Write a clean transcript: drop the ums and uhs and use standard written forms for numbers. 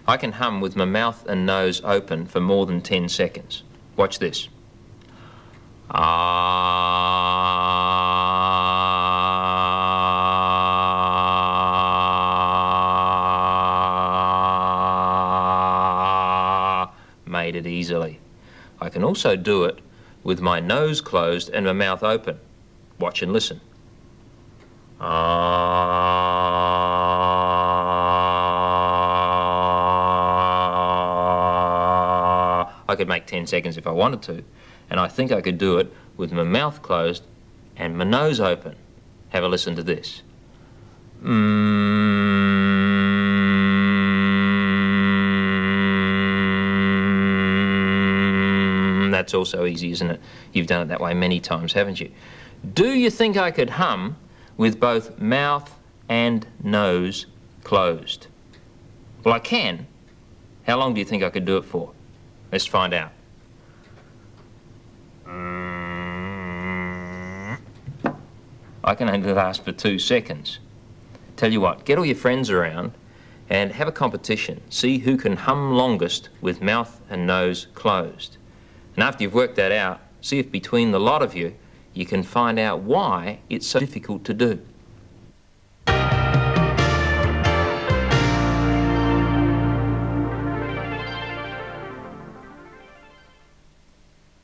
I can hum with my mouth and nose open for more than 10 seconds. Watch this. Made it easily. I can also do it with my nose closed and my mouth open. Watch and listen. I could make 10 seconds if I wanted to, and I think I could do it with my mouth closed and my nose open. Have a listen to this. That's also easy, isn't it? You've done it that way many times, haven't you? Do you think I could hum with both mouth and nose closed? Well, I can. How long do you think I could do it for? Let's find out. I can only last for 2 seconds. Tell you what, get all your friends around and have a competition. See who can hum longest with mouth and nose closed. And after you've worked that out, see if between the lot of you, you can find out why it's so difficult to do.